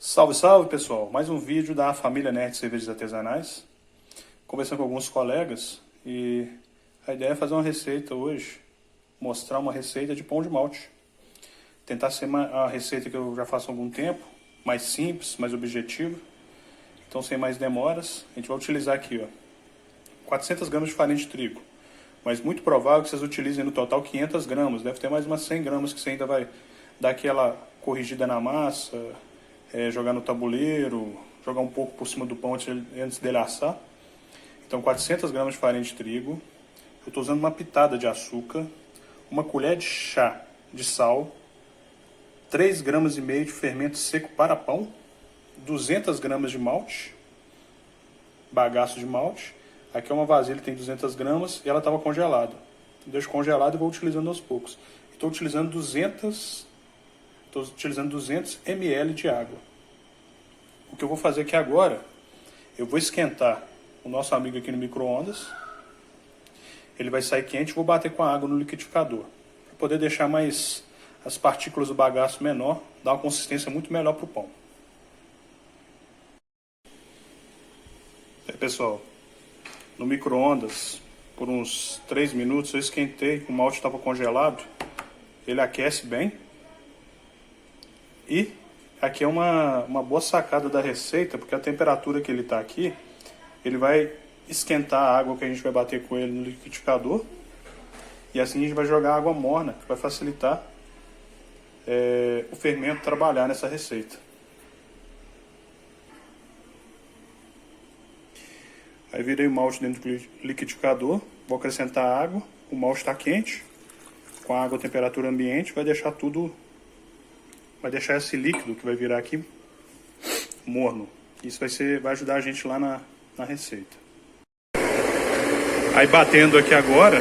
Salve, salve pessoal! Mais um vídeo da família Nerd Cervejas Artesanais. Conversando com alguns colegas e a ideia é fazer uma receita hoje, mostrar uma receita de pão de malte. Tentar ser uma receita que eu já faço há algum tempo, mais simples, mais objetiva. Então sem mais demoras, a gente vai utilizar aqui 400 gramas de farinha de trigo. Mas muito provável que vocês utilizem no total 500 gramas, deve ter mais umas 100 gramas que você ainda vai dar aquela corrigida na massa, jogar no tabuleiro, jogar um pouco por cima do pão antes dele assar. Então 400 gramas de farinha de trigo, eu estou usando uma pitada de açúcar, uma colher de chá de sal, 3,5 gramas de fermento seco para pão, 200 gramas de malte, bagaço de malte. Aqui é uma vasilha que tem 200 gramas e ela estava congelada. Deixo congelado e vou utilizando aos poucos. Estou utilizando 200 ml de água. O que eu vou fazer aqui agora, eu vou esquentar o nosso amigo aqui no micro-ondas. Ele vai sair quente e vou bater com a água no liquidificador. Para poder deixar mais as partículas do bagaço menor, dar uma consistência muito melhor para o pão. Aí, pessoal, no micro-ondas, por uns 3 minutos, eu esquentei, o malte estava congelado. Ele aquece bem. E aqui é uma boa sacada da receita, porque a temperatura que ele está aqui, ele vai esquentar a água que a gente vai bater com ele no liquidificador. E assim a gente vai jogar água morna, que vai facilitar o fermento trabalhar nessa receita. Aí virei o malte dentro do liquidificador, vou acrescentar água, o malte está quente, com a água a temperatura ambiente, vai deixar esse líquido que vai virar aqui morno. Isso vai ajudar a gente lá na receita. Aí batendo aqui agora,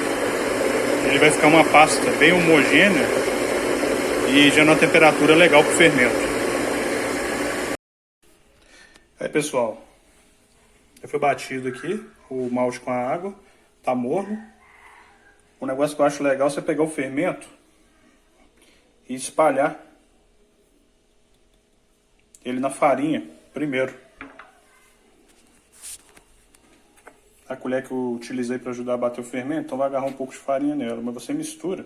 ele vai ficar uma pasta bem homogênea e já numa temperatura legal para o fermento. Aí pessoal, já foi batido aqui o malte com a água, tá morno. O negócio que eu acho legal é você pegar o fermento e espalhar ele na farinha primeiro. A colher que eu utilizei para ajudar a bater o fermento, então vai agarrar um pouco de farinha nela, mas você mistura.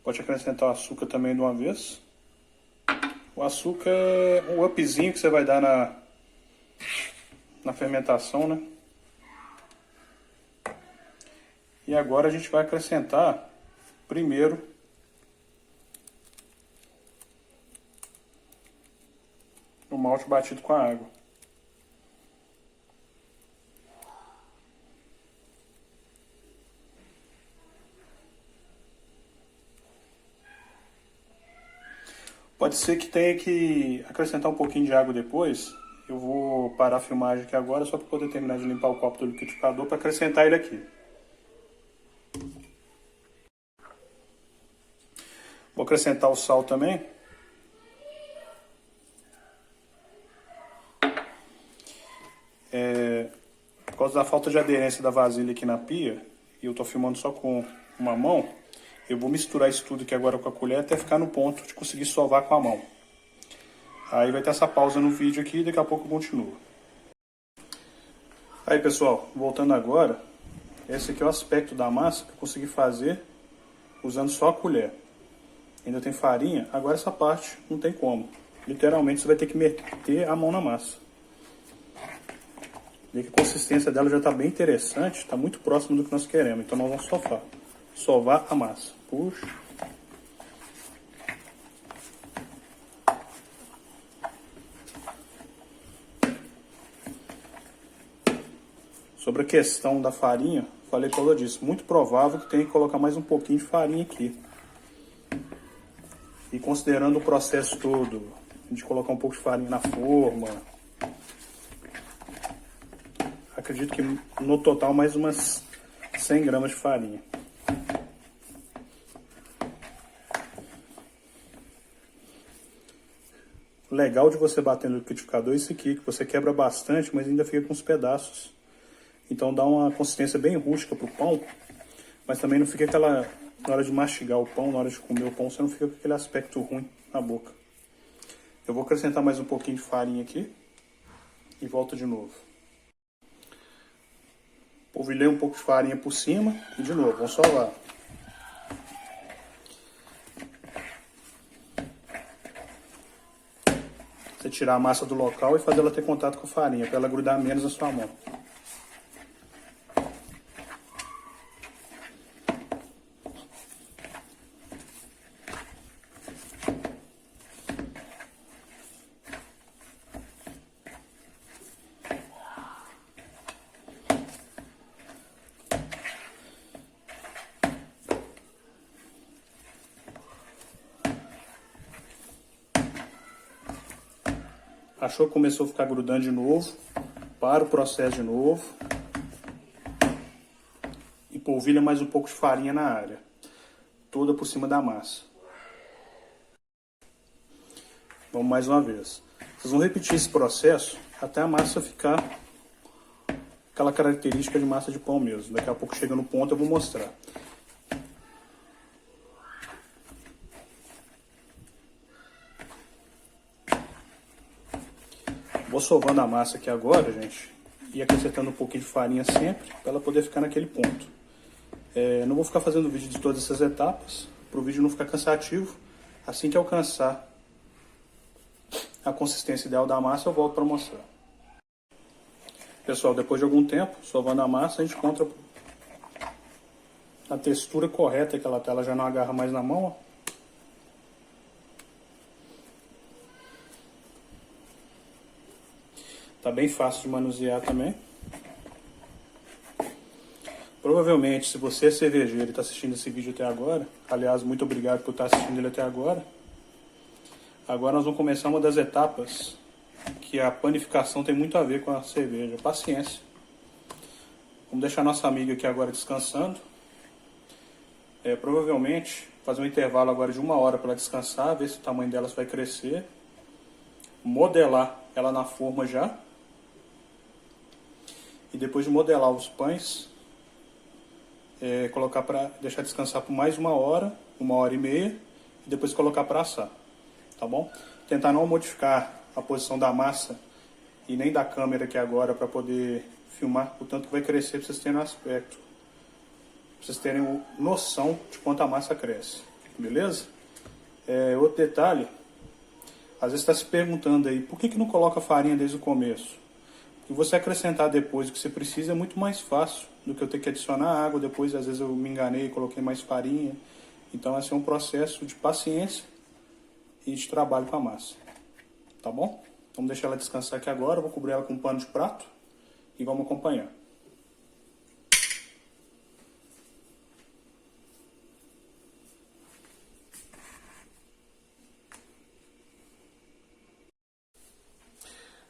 Pode acrescentar o açúcar também de uma vez. O açúcar é um upzinho que você vai dar na fermentação, né? E agora a gente vai acrescentar primeiro o malte batido com a água. Pode ser que tenha que acrescentar um pouquinho de água depois. Eu vou parar a filmagem aqui agora só para poder terminar de limpar o copo do liquidificador para acrescentar ele aqui. Vou acrescentar o sal também. Por causa da falta de aderência da vasilha aqui na pia, e eu estou filmando só com uma mão, eu vou misturar isso tudo aqui agora com a colher até ficar no ponto de conseguir sovar com a mão. Aí vai ter essa pausa no vídeo aqui e daqui a pouco eu continuo. Aí pessoal, voltando agora, esse aqui é o aspecto da massa que eu consegui fazer usando só a colher. Ainda tem farinha, agora essa parte não tem como. Literalmente você vai ter que meter a mão na massa. Vê que a consistência dela já está bem interessante, está muito próximo do que nós queremos. Então nós vamos sovar a massa. Puxa. Sobre a questão da farinha, falei como eu disse, muito provável que tenha que colocar mais um pouquinho de farinha aqui. E considerando o processo todo, de colocar um pouco de farinha na forma, acredito que no total mais umas 100 gramas de farinha. O legal de você bater no liquidificador é isso aqui, que você quebra bastante, mas ainda fica com os pedaços. Então dá uma consistência bem rústica pro pão, mas também não fica na hora de mastigar o pão, na hora de comer o pão, você não fica com aquele aspecto ruim na boca. Eu vou acrescentar mais um pouquinho de farinha aqui e volto de novo. Polvilhei um pouco de farinha por cima e de novo, vamos solar. Você tirar a massa do local e fazer ela ter contato com a farinha, para ela grudar menos na sua mão. Achou que começou a ficar grudando de novo, para o processo de novo e polvilha mais um pouco de farinha na área, toda por cima da massa. Vamos mais uma vez. Vocês vão repetir esse processo até a massa ficar aquela característica de massa de pão mesmo. Daqui a pouco, chega no ponto, eu vou mostrar. Vou sovando a massa aqui agora, gente, e acrescentando um pouquinho de farinha sempre, para ela poder ficar naquele ponto. Não vou ficar fazendo vídeo de todas essas etapas, para o vídeo não ficar cansativo. Assim que alcançar a consistência ideal da massa, eu volto para mostrar. Pessoal, depois de algum tempo, sovando a massa, a gente encontra a textura correta, que ela já não agarra mais na mão, ó. Tá bem fácil de manusear também. Provavelmente, se você é cervejeiro e está assistindo esse vídeo até agora, aliás, muito obrigado por estar assistindo ele até agora. Agora nós vamos começar uma das etapas que a panificação tem muito a ver com a cerveja. Paciência. Vamos deixar nossa amiga aqui agora descansando. Provavelmente fazer um intervalo agora de 1 hora para ela descansar, ver se o tamanho delas vai crescer. Modelar ela na forma já. E depois de modelar os pães, colocar para deixar descansar por mais 1 hora, 1h30, e depois colocar para assar, tá bom? Tentar não modificar a posição da massa e nem da câmera aqui agora para poder filmar o tanto que vai crescer, para vocês terem um aspecto, para vocês terem noção de quanto a massa cresce, beleza? Outro detalhe, às vezes está se perguntando aí, por que não coloca farinha desde o começo? E você acrescentar depois o que você precisa é muito mais fácil do que eu ter que adicionar água. Depois, às vezes, eu me enganei e coloquei mais farinha. Então, esse é um processo de paciência e de trabalho com a massa. Tá bom? Vamos deixar ela descansar aqui agora. Eu vou cobrir ela com um pano de prato e vamos acompanhar.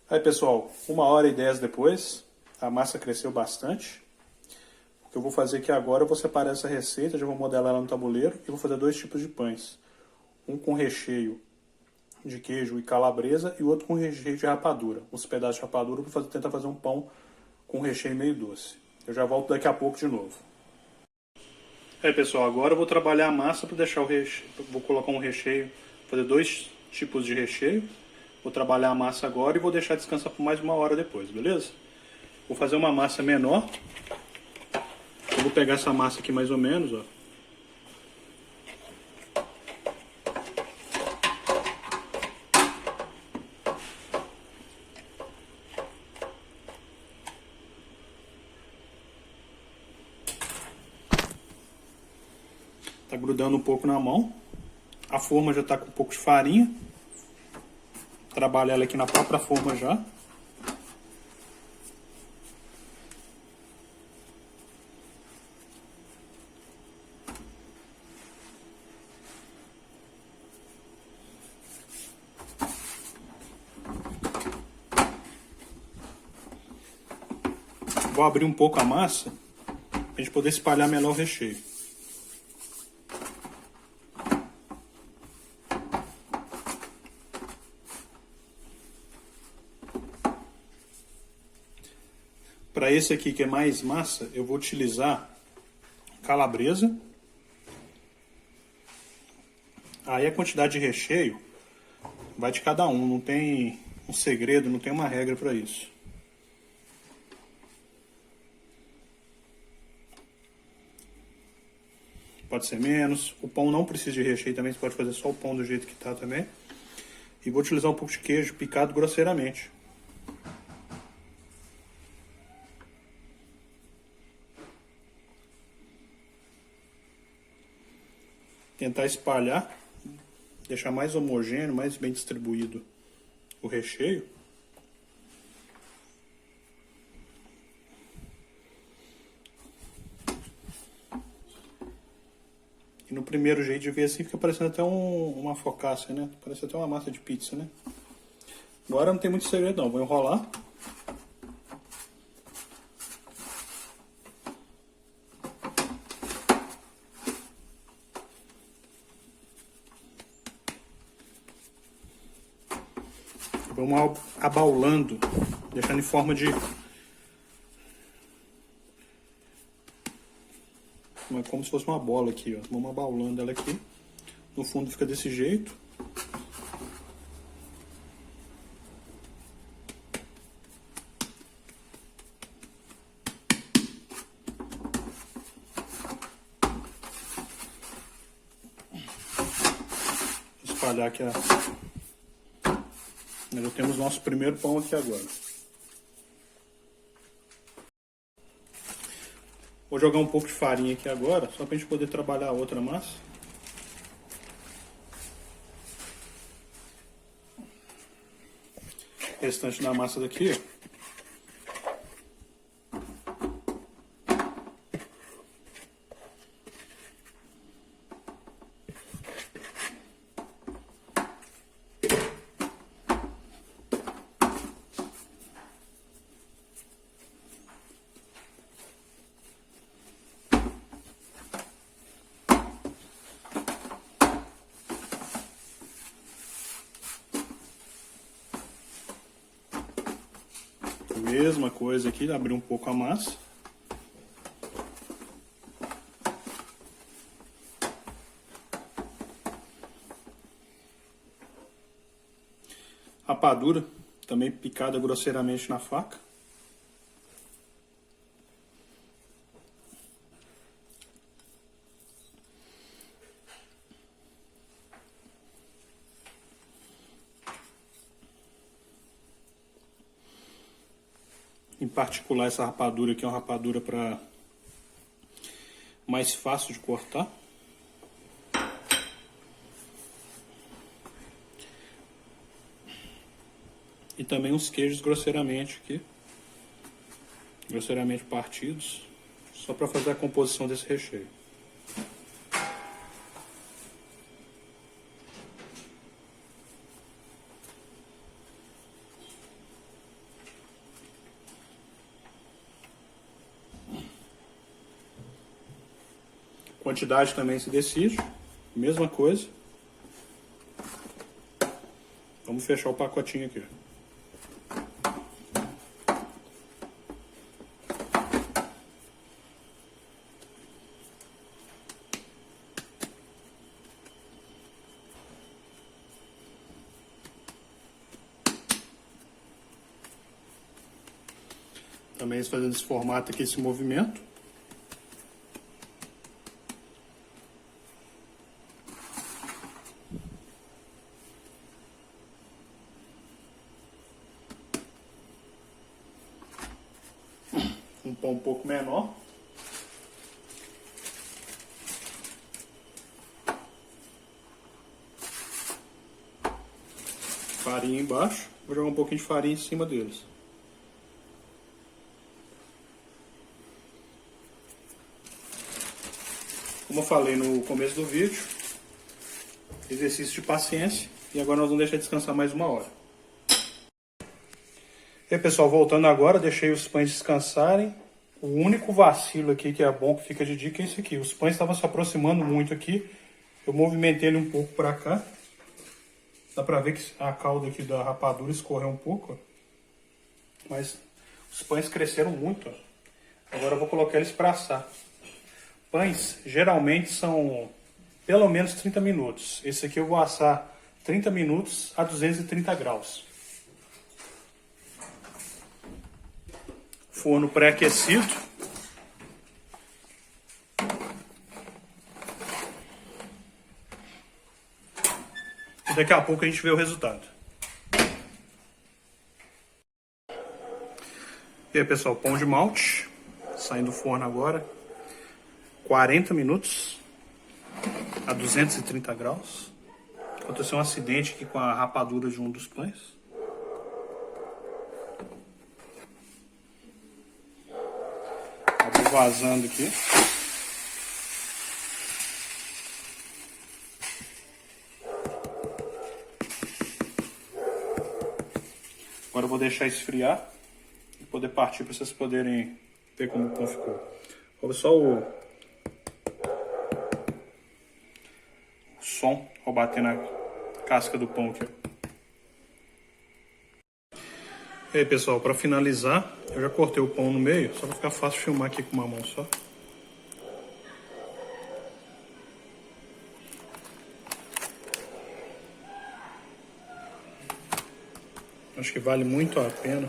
Aí, pessoal, 1h10 depois, a massa cresceu bastante. O que eu vou fazer aqui agora, eu vou separar essa receita, já vou modelar ela no tabuleiro e vou fazer 2 tipos de pães. Um com recheio de queijo e calabresa e o outro com recheio de rapadura. Os pedaços de rapadura para tentar fazer um pão com recheio meio doce. Eu já volto daqui a pouco de novo. Aí, pessoal, agora eu vou trabalhar a massa para deixar o recheio. Vou colocar um recheio, fazer 2 tipos de recheio. Vou trabalhar a massa agora e vou deixar descansar por mais 1 hora depois, beleza? Vou fazer uma massa menor. Eu vou pegar essa massa aqui mais ou menos, ó. Tá grudando um pouco na mão. A forma já tá com um pouco de farinha. Trabalho ela aqui na própria forma já. Vou abrir um pouco a massa para a gente poder espalhar melhor o recheio. Para esse aqui que é mais massa, eu vou utilizar calabresa Aí a quantidade de recheio vai de cada um, não tem um segredo, não tem uma regra para isso. Pode ser menos, o pão não precisa de recheio também, você pode fazer só o pão do jeito que tá também. E vou utilizar um pouco de queijo picado grosseiramente. Tentar espalhar, deixar mais homogêneo, mais bem distribuído o recheio. E no primeiro jeito de ver assim, fica parecendo até uma focaccia, né? Parece até uma massa de pizza, né? Agora não tem muito segredo não, vou enrolar. Vamos abaulando, deixando em forma de... como se fosse uma bola aqui, ó. Vamos abaulando ela aqui. No fundo fica desse jeito. Espalhar aqui Nós já temos nosso primeiro pão aqui agora. Vou jogar um pouco de farinha aqui agora, só pra gente poder trabalhar a outra massa. O restante da massa daqui, ó. Mesma coisa aqui, abrir um pouco a massa. Rapadura, também picada grosseiramente na faca. Em particular, essa rapadura aqui é uma rapadura para mais fácil de cortar. E também os queijos grosseiramente aqui, grosseiramente partidos, só para fazer a composição desse recheio. Quantidade também se decide, mesma coisa. Vamos fechar o pacotinho aqui. Também fazendo esse formato aqui, esse movimento. Um pão um pouco menor. Farinha embaixo. Vou jogar um pouquinho de farinha em cima deles. Como eu falei no começo do vídeo, exercício de paciência. E agora nós vamos deixar descansar mais 1 hora. E aí, pessoal, voltando agora, deixei os pães descansarem. O único vacilo aqui que é bom, que fica de dica, é esse aqui. Os pães estavam se aproximando muito aqui. Eu movimentei ele um pouco para cá. Dá pra ver que a calda aqui da rapadura escorreu um pouco. Ó. Mas os pães cresceram muito. Ó. Agora eu vou colocar eles para assar. Pães geralmente são pelo menos 30 minutos. Esse aqui eu vou assar 30 minutos a 230 graus. Forno pré-aquecido. E daqui a pouco a gente vê o resultado. E aí, pessoal, pão de malte, saindo do forno agora, 40 minutos a 230 graus. Aconteceu um acidente aqui com a rapadura de um dos pães. Acabou vazando aqui. Agora eu vou deixar esfriar e poder partir para vocês poderem ver como ficou. Olha só o som ao bater na casca do pão aqui. E aí, pessoal, para finalizar, eu já cortei o pão no meio, só para ficar fácil filmar aqui com uma mão só. Acho que vale muito a pena.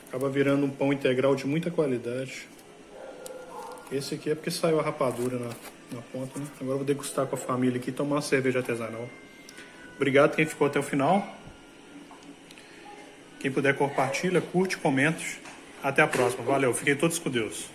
Acaba virando um pão integral de muita qualidade. Esse aqui é porque saiu a rapadura na ponta, né? Agora eu vou degustar com a família aqui e tomar uma cerveja artesanal. Obrigado quem ficou até o final. Quem puder compartilha, curte, comenta. Até a próxima. Valeu. Fiquem todos com Deus.